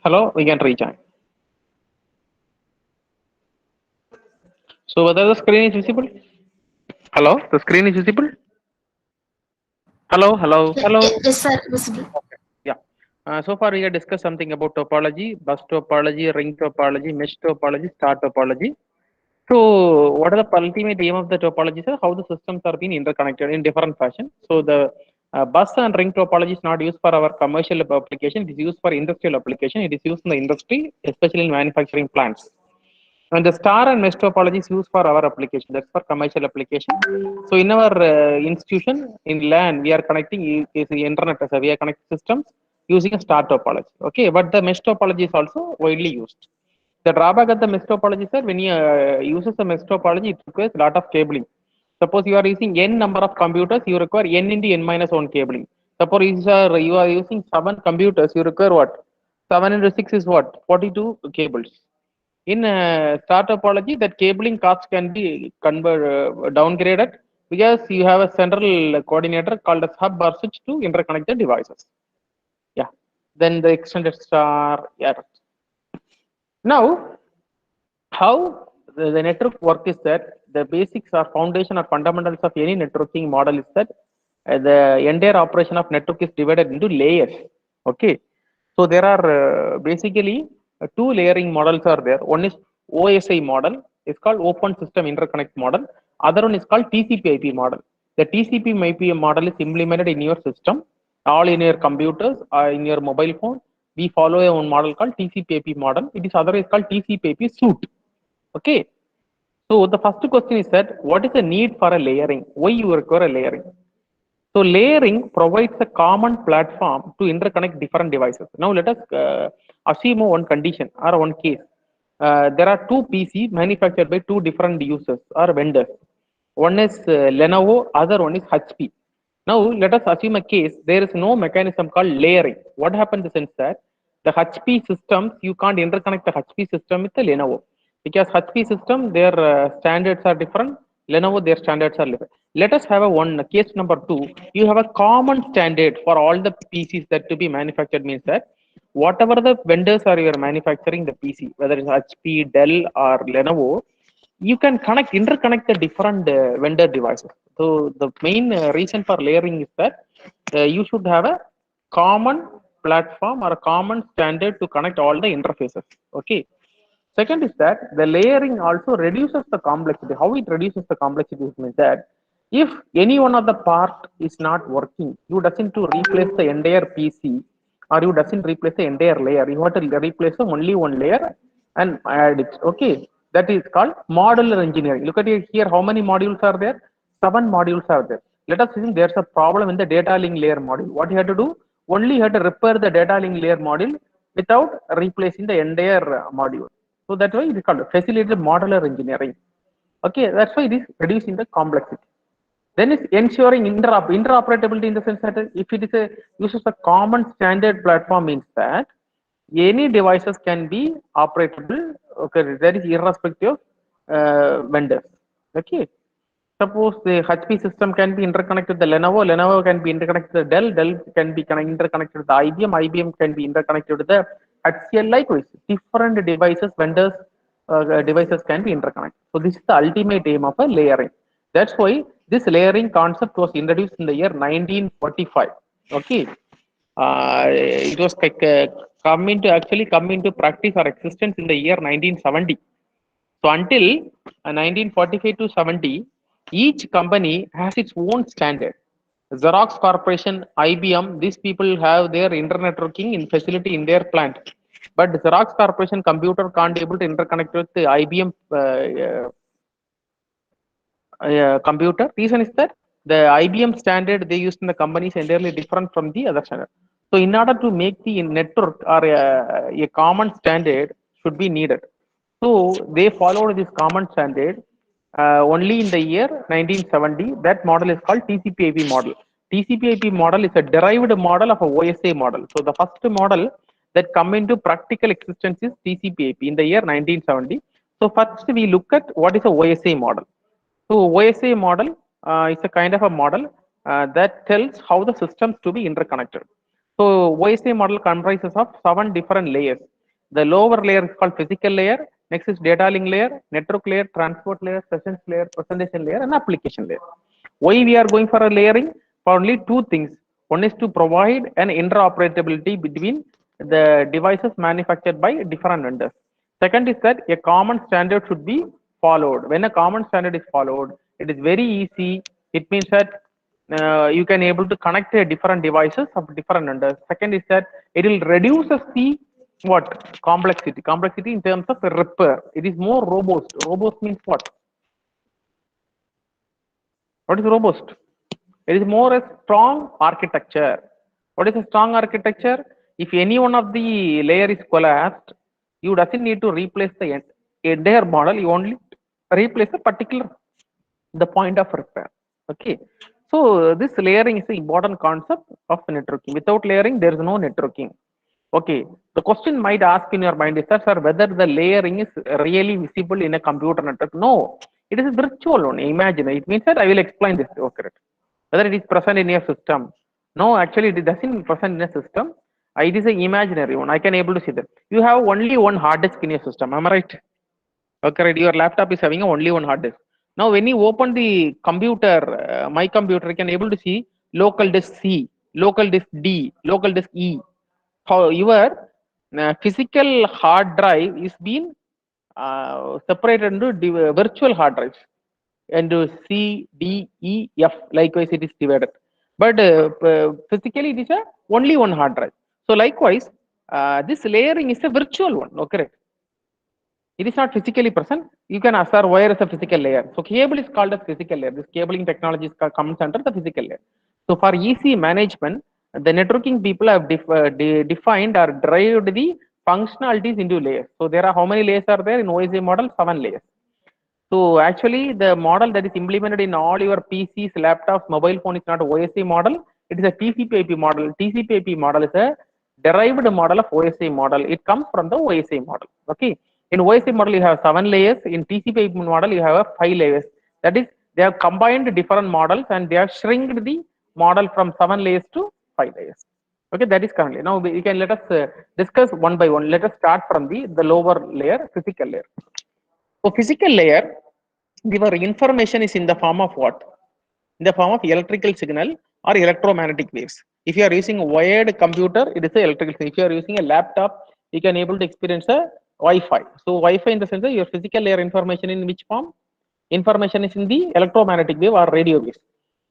Hello, we can rejoin. So whether the screen is visible? Hello, the screen is visible? Hello, hello, hello. Yes, sir, visible. Okay. Yeah. So far we have discussed something about topology, bus topology, ring topology, mesh topology, star topology. So what are the ultimate aim of the topology, sir? How the systems are being interconnected in different fashion. So the bus and ring topology is not used for our commercial application. It is used for industrial application. It is used in the industry, especially in manufacturing plants. And the star and mesh topology is used for our application. That's for commercial application. So in our institution in LAN, we are connecting is the internet. So we are connecting systems using a star topology. Okay, but the mesh topology is also widely used. The drawback of the mesh topology, sir, when you uses the mesh topology, it requires a lot of cabling. Suppose you are using n number of computers, you require n into n minus 1 cabling. Suppose you are using 7 computers, you require what? 7 into 6 is what? 42 cables. In star topology, that cabling cost can be downgraded because you have a central coordinator called as hub or switch to interconnect the devices. Yeah. Then the extended star. Yeah. Now, how the network work is that the basics or foundation or fundamentals of any networking model is that the entire operation of network is divided into layers. Okay. So there are basically two layering models are there. One is OSI model. It's called Open System Interconnect model. Other one is called TCP/IP model. The TCP/IP model is implemented in your system, all in your computers, in your mobile phone. We follow a one model called TCP/IP model. It is otherwise called TCP/IP suite. Okay. So the first question is that what is the need for a layering? Why you require a layering? So layering provides a common platform to interconnect different devices. Now let us assume one condition or one case. There are two PC manufactured by two different users or vendors. One is Lenovo, other one is HP. Now let us assume a case there is no mechanism called layering. What happens is that the HP systems you can't interconnect the HP system with the Lenovo because HP system their standards are different. Lenovo their standards are different. Let us have a one case number two. You have a common standard for all the PCs that to be manufactured means that whatever the vendors are you are manufacturing the PC, whether it's HP, Dell, or Lenovo, you can interconnect the different vendor devices. So the main reason for layering is that you should have a common platform or a common standard to connect all the interfaces. Okay. Second is that the layering also reduces the complexity. How it reduces the complexity is that if any one of the part is not working, you doesn't to replace the entire PC or you doesn't replace the entire layer. You have to replace the only one layer and add it. Okay, that is called modular engineering. Look at it here. How many modules are there? 7 modules are there. Let us assume there's a problem in the data link layer module. What you have to do? Only you have to repair the data link layer module without replacing the entire module. So that's why it is called facilitated modular engineering. Okay, that's why it is reducing the complexity. Then it's ensuring interoperability in the sense that if it is a uses a common standard platform means that any devices can be operatable. Okay, that is irrespective of vendors. Okay, suppose the HP system can be interconnected with the Lenovo, Lenovo can be interconnected with the Dell, Dell can be interconnected with the IBM, IBM can be interconnected with the HCL. Likewise, different devices, vendors, devices can be interconnected. So this is the ultimate aim of a layering. That's why this layering concept was introduced in the year 1945. Okay, it was like come into practice or existence in the year 1970. So until 1945 to 70, each company has its own standard. Xerox Corporation, IBM, these people have their internet networking in facility in their plant. But Xerox Corporation computer can't able to interconnect with the IBM computer. Reason is that the IBM standard they use in the company is entirely different from the other standard. So in order to make the network or a common standard should be needed. So they followed this common standard only in the year 1970. That model is called TCP/IP model. TCP/IP model is a derived model of a OSI model. So the first model that come into practical existence is TCP/IP in the year 1970. So first we look at what is a OSI model. So OSI model is a kind of a model that tells how the systems to be interconnected. So OSI model comprises of 7 different layers. The lower layer is called physical layer. Next is data link layer, network layer, transport layer, sessions layer, presentation layer, and application layer. Why we are going for a layering? For only two things. One is to provide an interoperability between the devices manufactured by different vendors. Second is that a common standard should be followed. When a common standard is followed, it is very easy. It means that you can able to connect different devices of different vendors. Second is that it will reduces the what complexity in terms of repair. It is more robust. Robust means what is robust? It is more a strong architecture. What is a strong architecture? If any one of the layer is collapsed, you doesn't need to replace the entire model. You only replace a particular the point of repair. Okay. So this layering is the important concept of networking. Without layering, there is no networking. Okay. The question might ask in your mind is that, sir, whether the layering is really visible in a computer network. No, it is virtual only. Imagine it means that I will explain this. Okay. Whether it is present in your system. No, actually, it doesn't present in a system. It is an imaginary one. I can able to see that. You have only one hard disk in your system. Am I right? Okay, right. Your laptop is having only one hard disk. Now, when you open the computer, my computer, you can able to see local disk C, local disk D, local disk E. How your physical hard drive is being separated into virtual hard drives into C, D, E, F. Likewise, it is divided. But physically, it is a only one hard drive. So, likewise, this layering is a virtual one. Okay, it is not physically present. You can assert wire as a physical layer. So cable is called as physical layer. This cabling technology comes under the physical layer. So for easy management, the networking people have defined or derived the functionalities into layers. So there are how many layers are there in OSI model? 7 layers. So actually, the model that is implemented in all your PCs, laptops, mobile phone is not OSI model. It is a TCP/IP model. TCP/IP model is a derived model of OSI model. It comes from the OSI model. Okay. In OSI model, you have 7 layers. In TCP/IP model, you have 5 layers. That is, they have combined different models and they have shrinked the model from 7 layers to 5 layers. Okay, that is currently. Now we can let us discuss one by one. Let us start from the lower layer, physical layer. So physical layer, your information is in the form of what? In the form of electrical signal or electromagnetic waves. If you are using a wired computer, it is a electrical signal. If you are using a laptop, you can able to experience a Wi-Fi. So Wi-Fi in the sense that your physical layer information in which form? Information is in the electromagnetic wave or radio waves.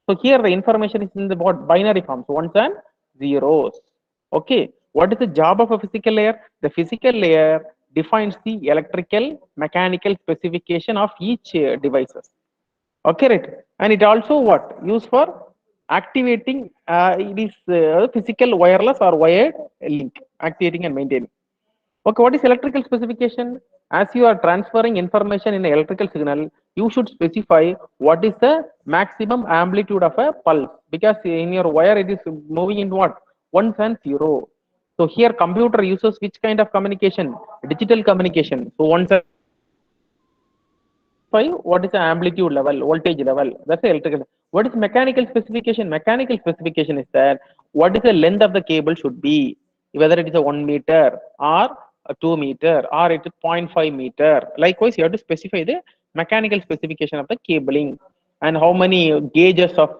So here the information is in the what binary forms, ones and zeros. Okay. What is the job of a physical layer? The physical layer defines the electrical, mechanical specification of each devices. Okay, right. And it also what used for activating it is physical wireless or wired link, activating and maintaining. Okay, what is electrical specification? As you are transferring information in an electrical signal, you should specify what is the maximum amplitude of a pulse, because in your wire it is moving in what? Ones and zero. So here computer uses which kind of communication? Digital communication. So ones and what is the amplitude level, voltage level? That's the electrical. What is mechanical specification? Mechanical specification is that what is the length of the cable should be, whether it is a 1 meter or a 2 meter or it is 0.5 meter. Likewise, you have to specify the mechanical specification of the cabling and how many gauges of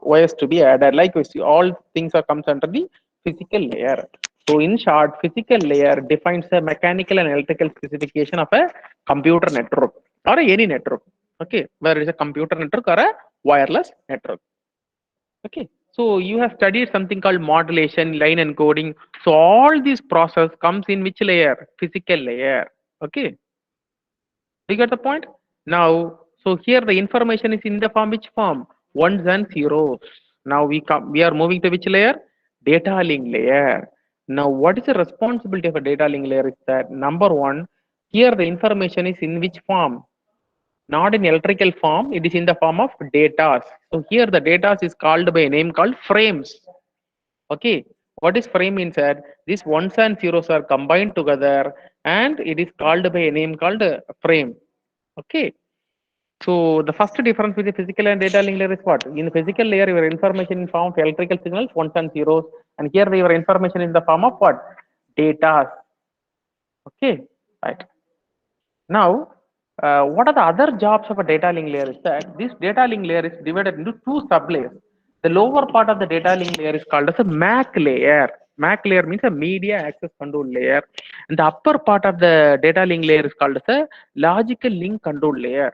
wires to be added. Likewise, all things are comes under the physical layer. So in short, physical layer defines a mechanical and electrical specification of a computer network or any network. Okay, whether it's a computer network or a wireless network. Okay, so you have studied something called modulation, line encoding. So all this process comes in which layer? Physical layer. Okay, you get the point? Now, so here the information is in the form which form? Ones and zeros. Now we are moving to which layer? Data link layer. Now, what is the responsibility of a data link layer is that number one, here the information is in which form? Not in electrical form, it is in the form of data. So here the data is called by a name called frames. Okay, what is frame means that these ones and zeros are combined together and it is called by a name called frame. Okay, So the first difference between physical and data link layer is what? In the physical layer, your information in form of electrical signals, ones and zeros, and here your information in the form of what? Data. Okay, right. Now, what are the other jobs of a data link layer is that this data link layer is divided into two sublayers. The lower part of the data link layer is called as a MAC layer. MAC layer means a media access control layer. And the upper part of the data link layer is called as a logical link control layer.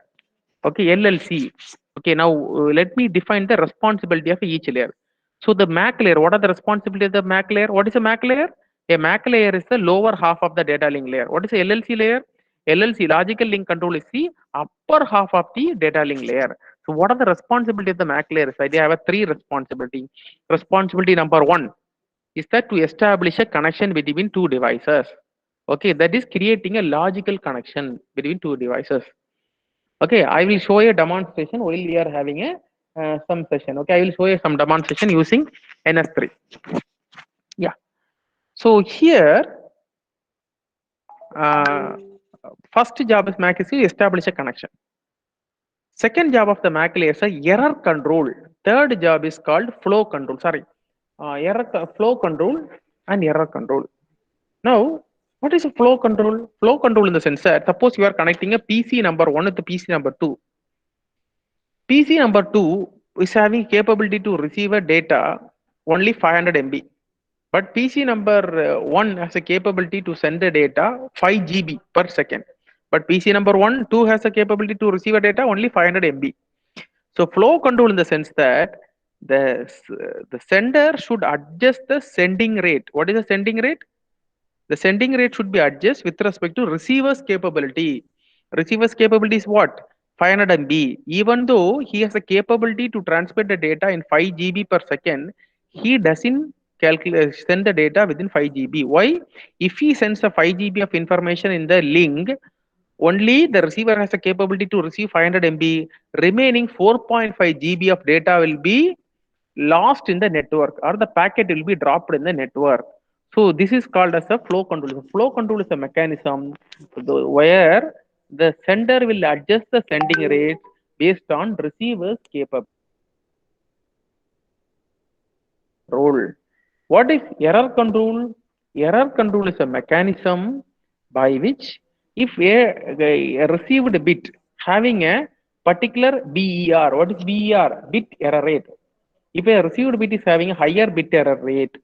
Okay, LLC. Okay, now let me define the responsibility of each layer. So the MAC layer, what are the responsibility of the MAC layer? What is a MAC layer? A MAC layer is the lower half of the data link layer. What is a LLC layer? LLC, logical link control, is the upper half of the data link layer. So what are the responsibility of the MAC layer? So they have a three responsibility. Responsibility number one is that to establish a connection between two devices. Okay, that is creating a logical connection between two devices. Okay, I will show a demonstration while we are having a some session. Okay, I will show you some demonstration using NS3. Yeah. So here, uh, first job is MAC is to establish a connection. Second job of the MAC layer is a error control. Third job is called flow control. Sorry, flow control and error control. Now, what is a flow control? Flow control in the sense that suppose you are connecting a PC number one with the PC number two. PC number 2 is having capability to receive a data only 500 MB. But PC number 1 has a capability to send the data 5 GB per second. But PC number 1, 2 has a capability to receive a data only 500 MB. So flow control in the sense that the sender should adjust the sending rate. What is the sending rate? The sending rate should be adjusted with respect to receiver's capability. Receiver's capability is what? 500 MB. Even though he has a capability to transmit the data in 5 GB per second, he doesn't calculate send the data within 5 GB. Why? If he sends a 5 GB of information in the link, only the receiver has the capability to receive 500 MB. Remaining 4.5 GB of data will be lost in the network, or the packet will be dropped in the network. So this is called as a flow control. Flow control is a mechanism where the sender will adjust the sending rate based on receiver's capability. What is error control? Error control is a mechanism by which if a received bit having a particular BER, what is BER? Bit error rate. If a received bit is having a higher bit error rate,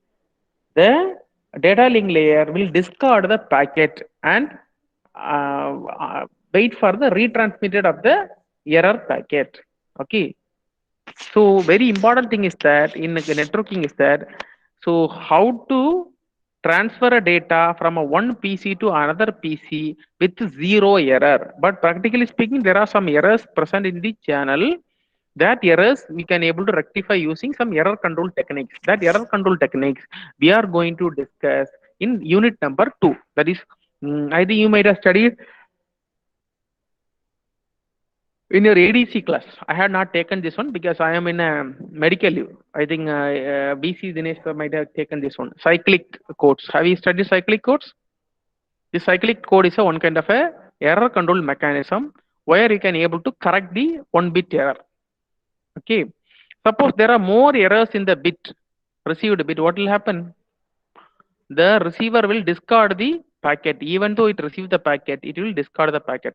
the data link layer will discard the packet and wait for the retransmitted of the error packet. Okay. So very important thing is that in networking is that, so how to transfer a data from a one PC to another PC with zero error. But practically speaking, there are some errors present in the channel. That errors we can able to rectify using some error control techniques. That error control techniques we are going to discuss in unit number 2. That is, I think you might have studied in your ADC class. I had not taken this one because I am in a medical leave. I think BC Dinesh might have taken this one. Cyclic codes. Have you studied cyclic codes? The cyclic code is a one kind of a error control mechanism where you can able to correct the one bit error. Okay. Suppose there are more errors in the bit, received bit, what will happen? The receiver will discard the packet. Even though it received the packet, it will discard the packet.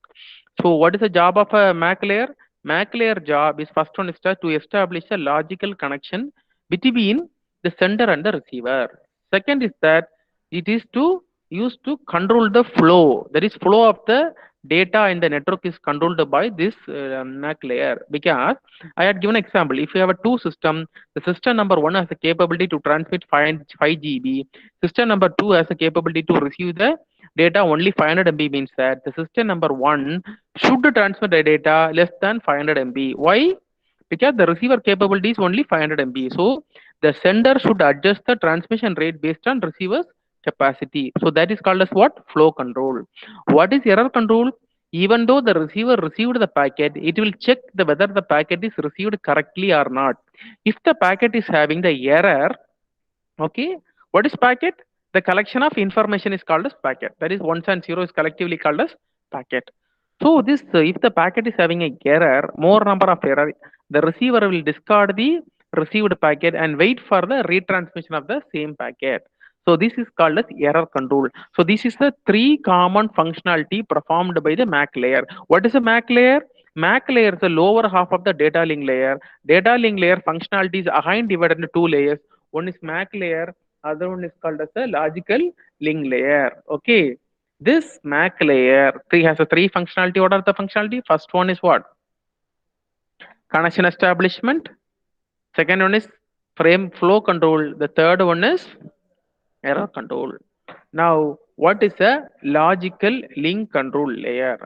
So what is the job of a MAC layer? MAC layer job is first one is to establish a logical connection between the sender and the receiver. Second is that it is to use to control the flow. That is flow of the data in the network is controlled by this MAC layer. Because I had given example. If you have a two system, the system number one has the capability to transmit 5 GB. System number 2 has the capability to receive the data only 500 MB, means that the system number 1 should transmit the data less than 500 MB. Why? Because the receiver capability is only 500 MB. So the sender should adjust the transmission rate based on receiver's capacity. So that is called as what? Flow control. What is error control? Even though the receiver received the packet, it will check whether the packet is received correctly or not. If the packet is having the error, okay, what is packet? The collection of information is called as packet. That is ones and zeros collectively called as packet. So this, if the packet is having a error, more number of error, the receiver will discard the received packet and wait for the retransmission of the same packet. So this is called as error control. So this is the three common functionality performed by the MAC layer. What is a MAC layer? MAC layer is the lower half of the data link layer. Data link layer functionality is again divided into two layers. One is MAC layer, other one is called as the logical link layer. Okay. This MAC layer three has a three functionality. What are the functionality? First one is what? Connection establishment. Second one is frame flow control. The third one is error control. Now, what is a logical link control layer?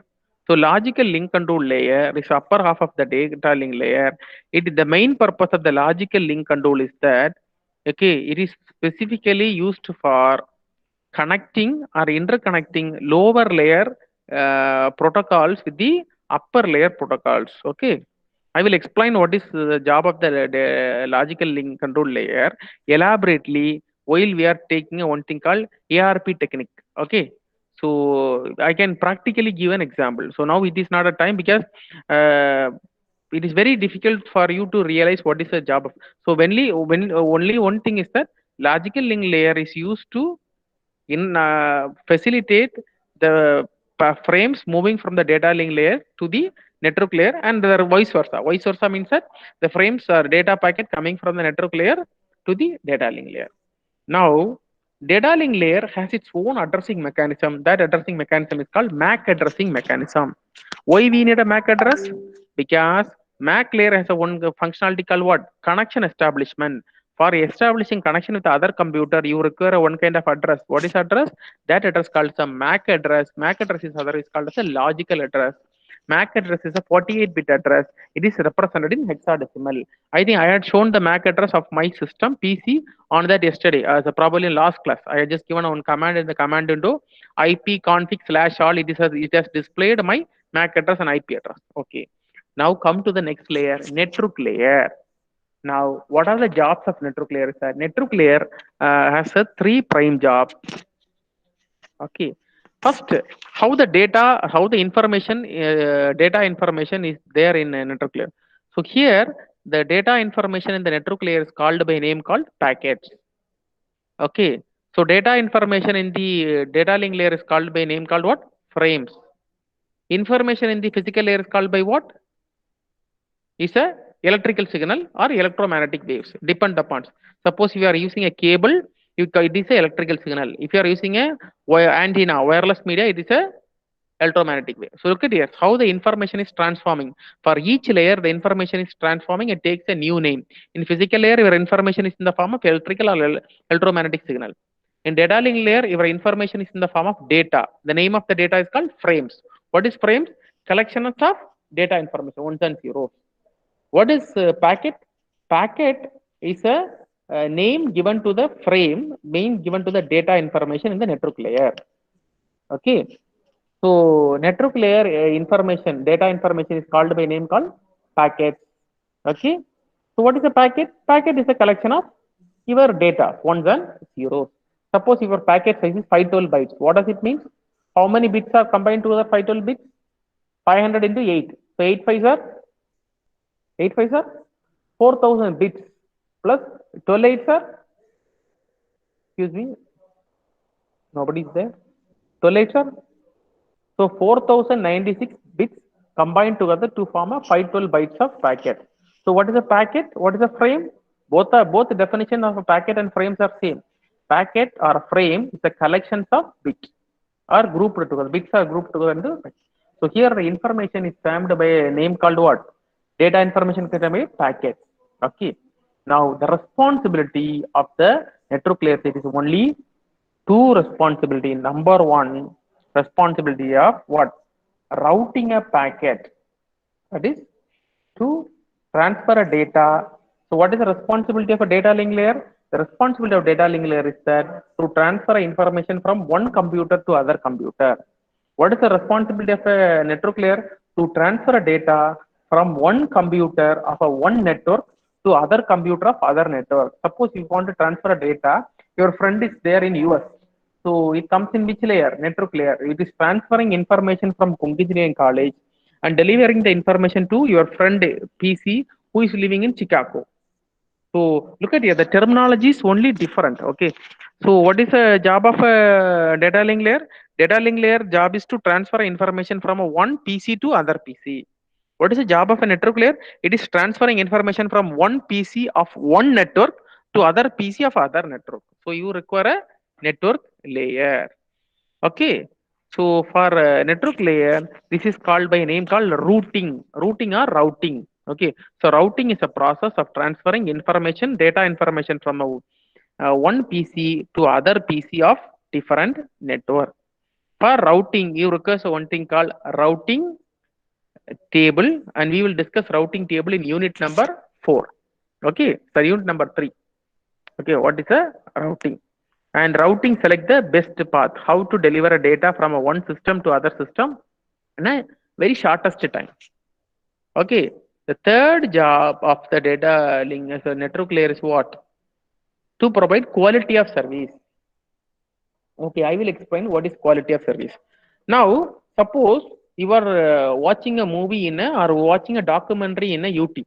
So, logical link control layer is upper half of the data link layer. The main purpose of the logical link control is that it is specifically used for connecting or interconnecting lower layer protocols with the upper layer protocols. Okay, I will explain what is the job of the logical link control layer elaborately while we are taking one thing called ARP technique. Okay, so I can practically give an example. So now it is not a time because uh, it is very difficult for you to realize what is the job of. So when only one thing is that logical link layer is used to facilitate the frames moving from the data link layer to the network layer and the vice versa. Vice versa means that the frames are data packet coming from the network layer to the data link layer. Now, data link layer has its own addressing mechanism. That addressing mechanism is called MAC addressing mechanism. Why we need a MAC address? Because MAC layer has a one functionality called what? Connection establishment. For establishing connection with the other computer, you require one kind of address. What is address? That address called a MAC address. MAC address is called as a logical address. MAC address is a 48-bit address. It is represented in hexadecimal. I think I had shown the MAC address of my system PC on that yesterday, as probably in last class. I had just given one command in the command window, ipconfig/all. It has displayed my MAC address and IP address. Okay. Now come to the next layer, network layer. Now, what are the jobs of network layer? Network layer has a three prime jobs. Okay. First, how the information, data information is there in network layer. So here, the data information in the network layer is called by a name called packets. Okay. So data information in the data link layer is called by a name called what? Frames. Information in the physical layer is called by what? Is a electrical signal or electromagnetic waves, depend upon. Suppose if you are using a cable, it is a electrical signal. If you are using a antenna, wireless media, it is a electromagnetic wave. So look at here how the information is transforming. For each layer, the information is transforming. It takes a new name. In physical layer, your information is in the form of electrical or electromagnetic signal. In data link layer, your information is in the form of data. The name of the data is called frames. What is frames? Collection of data information, ones and zeros. What is packet? Packet is a name given to the frame, name given to the data information in the network layer. Okay. So network layer information, data information is called by name called packets. Okay. So what is a packet? Packet is a collection of your data, ones and zeros. Suppose your packet size is 512 bytes. What does it mean? How many bits are combined to the 512 bits? 500 into 8. So 8 5s are 8 5s are 4000 bits plus 12 8s are, excuse me, nobody is there. 12 8s are, so 4096 bits combined together to form a 512 bytes of packet. So what is a packet? What is a frame? Both the definition of a packet and frames are same. Packet or a frame is a collection of bits or grouped together. Bits are grouped together into. So here the information is termed by a name called what? Data information is termed by packet. Okay. Now the responsibility of the network layer is only two responsibility. Number one, responsibility of what? Routing a packet. That is to transfer a data. So what is the responsibility of a data link layer? The responsibility of data link layer is that to transfer information from one computer to other computer. What is the responsibility of a network layer? To transfer data from one computer of a one network to other computer of other network. Suppose you want to transfer data, your friend is there in US. So it comes in which layer? Network layer. It is transferring information from Engineering College and delivering the information to your friend PC who is living in Chicago. So look at here, the terminology is only different. Okay. So what is the job of a data link layer? Data link layer job is to transfer information from a one PC to other PC. What is the job of a network layer? It is transferring information from one PC of one network to other PC of other network. So you require a network layer. Okay. So for network layer, this is called by a name called routing or routing. Okay. So routing is a process of transferring information, data information from one PC to other PC of different network. For routing, you require one thing called routing table, and we will discuss routing table in unit number 4. Okay. So unit number 3. Okay. What is a routing? And routing select the best path, how to deliver a data from a one system to other system in a very shortest time. Okay. The third job of the data link as a network layer is what? To provide quality of service. Okay, I will explain what is quality of service. Now, suppose you are watching a movie in a, or watching a documentary in a YouTube.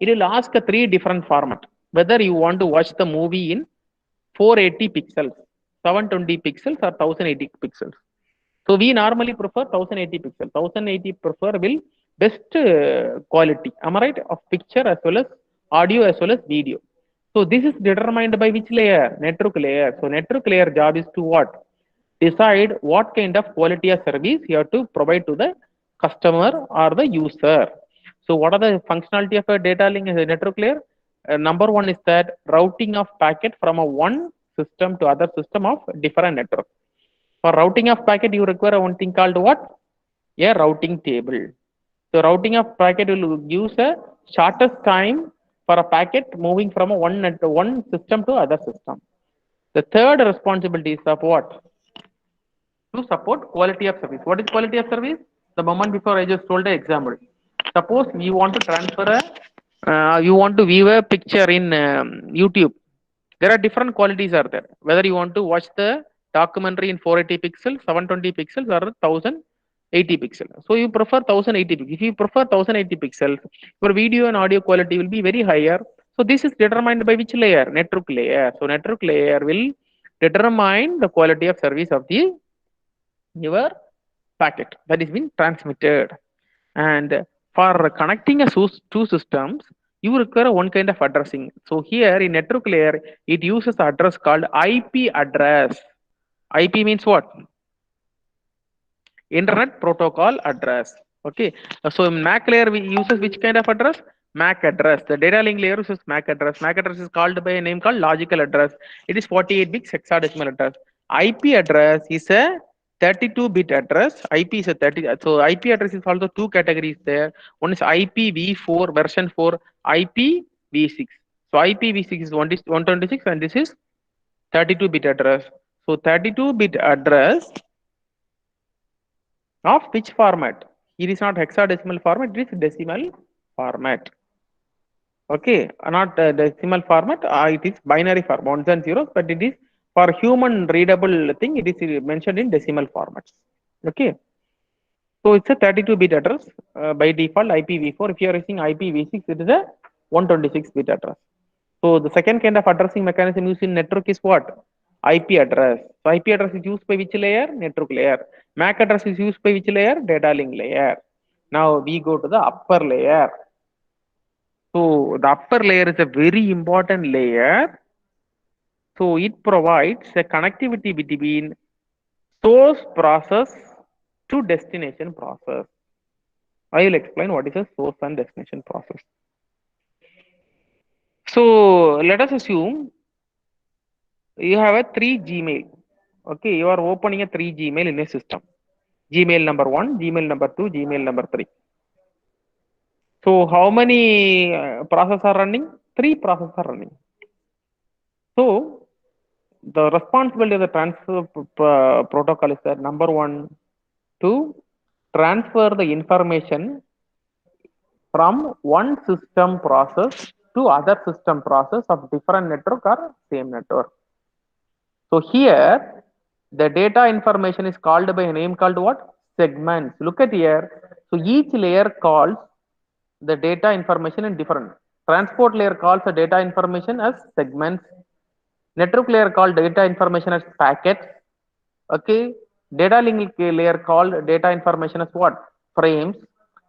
It will ask a 3 different format. Whether you want to watch the movie in 480 pixels, 720 pixels, or 1080 pixels. So we normally prefer 1080 pixels. 1080 prefer will best quality. Am I right? Of picture as well as audio as well as video. So this is determined by which layer? Network layer. So network layer job is to what? Decide what kind of quality of service you have to provide to the customer or the user. So what are the functionality of a data link as a network layer? Number one is that routing of packet from a one system to other system of different network. For routing of packet, you require one thing called what? A routing table. So routing of packet will use a shortest time for a packet moving from a one system to other system. The third responsibility is of what? To support quality of service. What is quality of service? The moment before I just told the example. Suppose you want to transfer you want to view a picture in YouTube. There are different qualities are there. Whether you want to watch the documentary in 480 pixels, 720 pixels, or 1080 pixels. So you prefer 1080 pixels. If you prefer 1080 pixels, your video and audio quality will be very higher. So this is determined by which layer? Network layer. So network layer will determine the quality of service of the your packet that is being transmitted. And for connecting two systems, you require one kind of addressing. So here in network layer, it uses address called IP address. IP means what? Internet protocol address. Okay. So in MAC layer, we uses which kind of address? MAC address. The data link layer uses MAC address. MAC address is called by a name called logical address. It is 48-bit hexadecimal address. IP address is a 32-bit address. IP is a 30. So IP address is also two categories there. One is IPv4 version 4, IPv6. So IPv6 is 126 and this is 32-bit address. So 32-bit address of which format? It is not hexadecimal format, it is decimal format. Okay, not decimal format, it is binary format, ones and zeros, but it is for human readable thing, it is mentioned in decimal formats. Okay, so it's a 32-bit address by default IPv4. If you are using IPv6, it is a 126-bit address. So the second kind of addressing mechanism used in network is what? IP address. So IP address is used by which layer? Network layer. MAC address is used by which layer? Data link layer. Now we go to the upper layer. So the upper layer is a very important layer. So it provides a connectivity between source process to destination process. I will explain what is a source and destination process. So let us assume you have a 3 Gmail. Okay, you are opening a 3 Gmail in a system. Gmail number 1, Gmail number 2, Gmail number 3. So how many processes are running? 3 processes are running. So the responsibility of the transfer protocol is that number 1 to transfer the information from one system process to other system process of different network or same network. So here, the data information is called by a name called what? Segments. Look at here. So each layer calls the data information in different. Transport layer calls the data information as segments. Network layer called data information as packets. Okay. Data link layer called data information as what? Frames.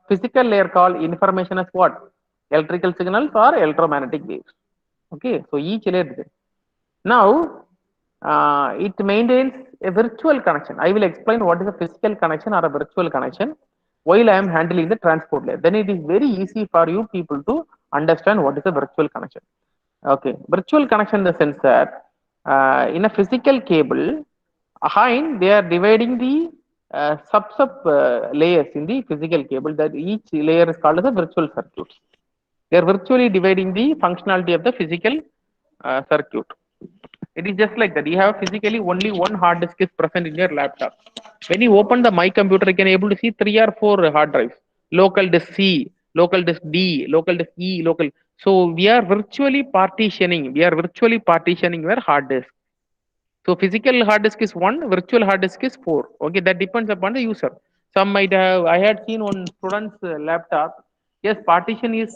Physical layer called information as what? Electrical signals or electromagnetic waves. Okay. So each layer. Now, it maintains a virtual connection. I will explain what is a physical connection or a virtual connection while I am handling the transport layer. Then it is very easy for you people to understand what is a virtual connection. Okay, virtual connection in the sense that in a physical cable, behind they are dividing the layers in the physical cable. That each layer is called as a virtual circuit. They are virtually dividing the functionality of the physical circuit. It is just like that. You have physically only one hard disk is present in your laptop. When you open the My Computer, you can able to see 3 or 4 hard drives. Local disk C, local disk D, local disk E, local. So we are virtually partitioning. We are virtually partitioning your hard disk. So physical hard disk is one, virtual hard disk is 4. Okay, that depends upon the user. Some might have. I had seen on student's laptop. Yes, partition is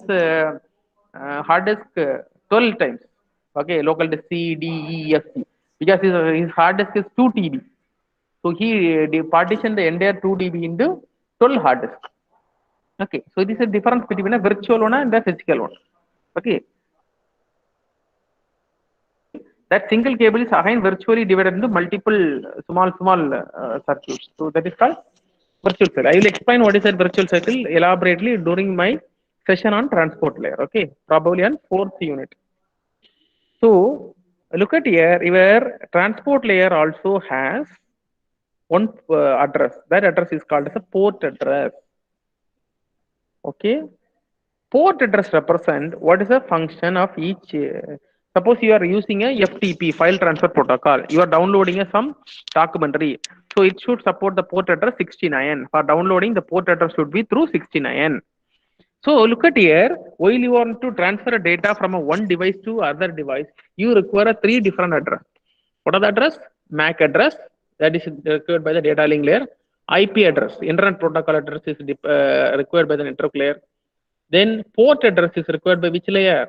hard disk 12 times. Okay, local disk C, D, E, F, C. Because his hard disk is 2 TB. So he partitioned the entire 2 TB into 12 hard disk. Okay, so this is a difference between a virtual one and the physical one. Okay, that single cable is again virtually divided into multiple small circuits. So that is called virtual circle. I will explain what is a virtual circle elaborately during my session on transport layer. Okay, probably on 4th unit. So look at here, your transport layer also has one address. That address is called as a port address. Okay, port address represent what is the function of each. Suppose you are using a FTP file transfer protocol. You are downloading some documentary. So it should support the port address 69. For downloading, the port address should be through 69. So look at here, while you want to transfer data from a one device to other device, you require a 3 different address. What are the address? MAC address, that is required by the data link layer. IP address, internet protocol address is required by the network layer. Then port address is required by which layer?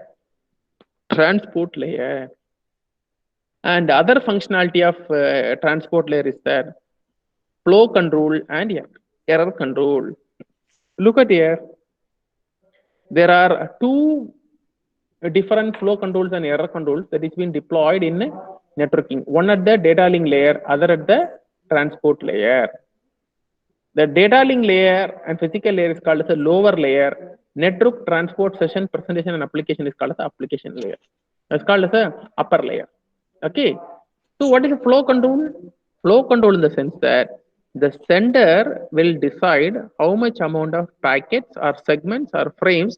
Transport layer. And other functionality of transport layer is there. Flow control and error control. Look at here. There are 2 different flow controls and error controls that is being deployed in networking. One at the data link layer, other at the transport layer. The data link layer and physical layer is called as a lower layer. Network transport session presentation and application is called as the application layer. It's called as a upper layer. Okay. So what is a flow control? Flow control in the sense that the sender will decide how much amount of packets or segments or frames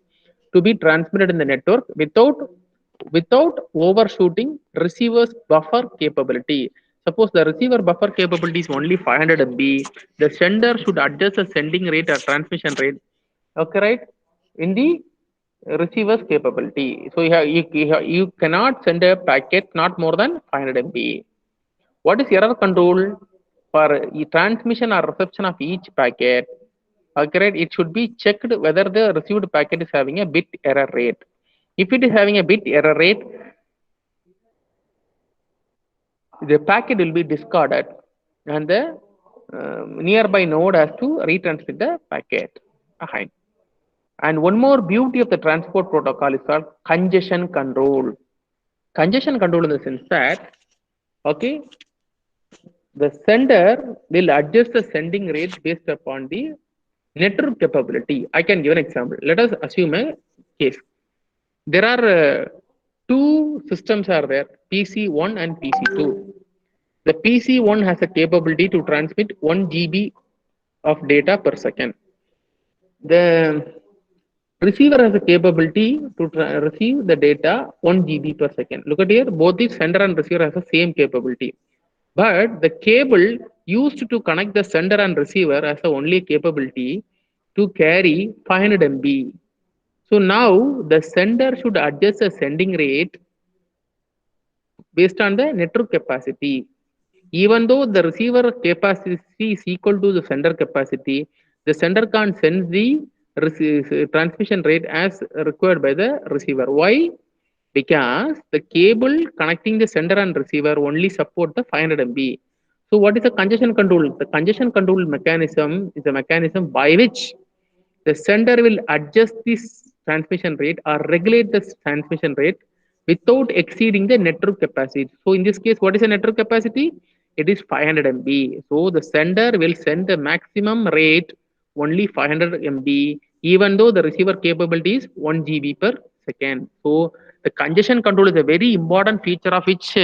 to be transmitted in the network without overshooting receiver's buffer capability. Suppose the receiver buffer capability is only 500 MB, the sender should adjust the sending rate or transmission rate. Okay, right? In the receiver's capability. So you cannot send a packet not more than 500 MB. What is error control? For transmission or reception of each packet, okay, right, it should be checked whether the received packet is having a bit error rate. If it is having a bit error rate, the packet will be discarded and the nearby node has to retransmit the packet behind. And one more beauty of the transport protocol is called congestion control. Congestion control in the sense that, okay, the sender will adjust the sending rate based upon the network capability. I can give an example. Let us assume a case. There are 2 systems are there, PC1 and PC2. The PC1 has a capability to transmit 1 GB of data per second. The receiver has a capability to receive the data 1 GB per second. Look at here, both the sender and receiver has the same capability. But the cable used to connect the sender and receiver has the only capability to carry 500 MB. So now the sender should adjust the sending rate based on the network capacity. Even though the receiver capacity is equal to the sender capacity, the sender can't send the transmission rate as required by the receiver. Why? Because the cable connecting the sender and receiver only support the 500 MB. So what is the congestion control? The congestion control mechanism is a mechanism by which the sender will adjust this transmission rate or regulate the transmission rate without exceeding the network capacity. So in this case, what is the network capacity? It is 500 MB. So the sender will send the maximum rate only 500 MB, even though the receiver capability is 1 GB per second. So the congestion control is a very important feature of which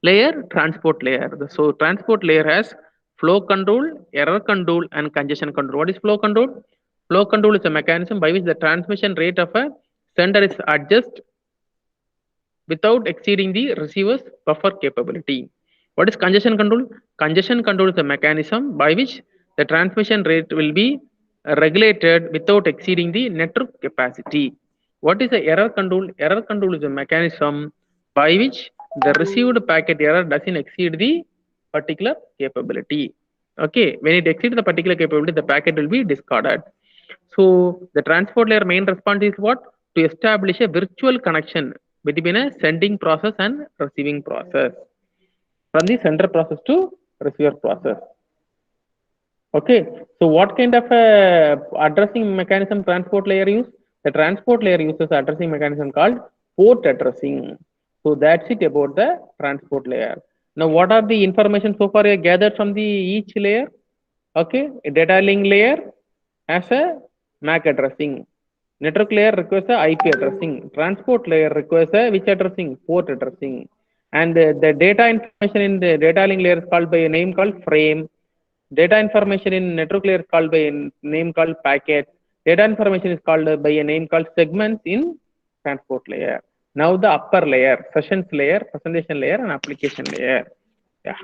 layer, transport layer. So transport layer has flow control, error control, and congestion control. What is flow control? Flow control is a mechanism by which the transmission rate of a sender is adjusted without exceeding the receiver's buffer capability. What is congestion control? Congestion control is a mechanism by which the transmission rate will be regulated without exceeding the network capacity. What is the error control? Error control is a mechanism by which the received packet error doesn't exceed the particular capability. Okay, when it exceeds the particular capability, the packet will be discarded. So the transport layer main response is what? To establish a virtual connection between a sending process and receiving process, from the sender process to receiver process. Okay, so what kind of addressing mechanism transport layer use? The transport layer uses addressing mechanism called port addressing. So that's it about the transport layer. Now, what are the information so far you gathered from the each layer? Okay, a data link layer has a MAC addressing. Network layer requires a IP addressing. Transport layer requires a which addressing? Port addressing. And the data information in the data link layer is called by a name called frame. Data information in network layer is called by a name called packet. Data information is called by a name called segments in transport layer. Now the upper layer, sessions layer, presentation layer, and application layer. Yeah.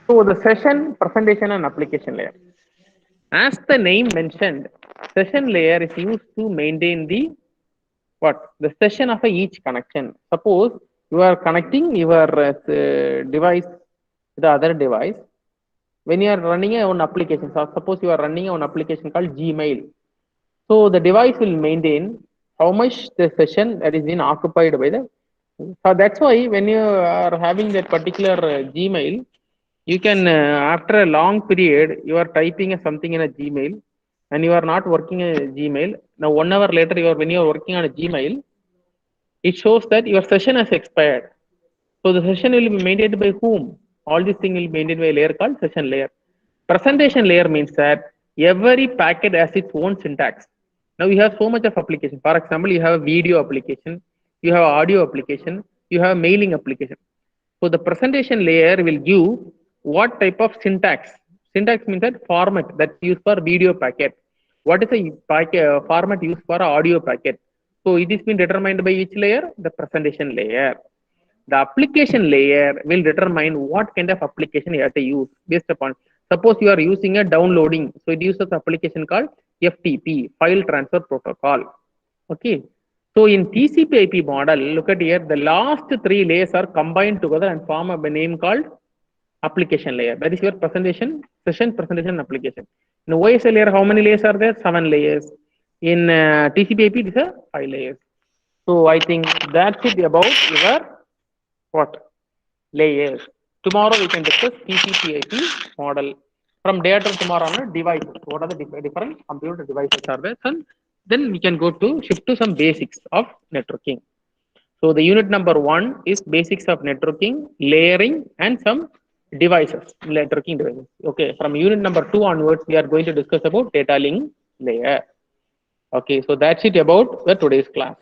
So the session, presentation, and application layer. As the name mentioned, session layer is used to maintain the what? The session of each connection. Suppose you are connecting your device to the other device. When you are running an application, so suppose you are running an application called Gmail. So the device will maintain how much the session that is being occupied by the. So that's why when you are having that particular Gmail, you can after a long period you are typing something in a Gmail and you are not working a Gmail. Now 1 hour later, when you are working on a Gmail, it shows that your session has expired. So the session will be maintained by whom? All these things will be maintained by a layer called session layer. Presentation layer means that every packet has its own syntax. Now you have so much of application. For example, you have a video application, you have audio application, you have mailing application. So the presentation layer will give what type of syntax. Syntax means that format that's used for video packet. What is the format used for audio packet? So it is been determined by which layer? The presentation layer. The application layer will determine what kind of application you have to use based upon. Suppose you are using a downloading, so it uses application called FTP, file transfer protocol. Okay. So in TCP/IP model, look at here, the last 3 layers are combined together and form a name called application layer. That is your presentation, session, presentation, application. In OSI layer, how many layers are there? 7 layers. In TCP/IP, these are 5 layers. So I think that's it about your what? Layers. Tomorrow we can discuss TCP/IP model. From day after tomorrow on, devices. What are the different computer devices are there? And then we can go to shift to some basics of networking. So the unit number 1 is basics of networking, layering, and some devices, networking devices. Okay, from unit number 2 onwards, we are going to discuss about data link layer. Okay, so that's it about the today's class.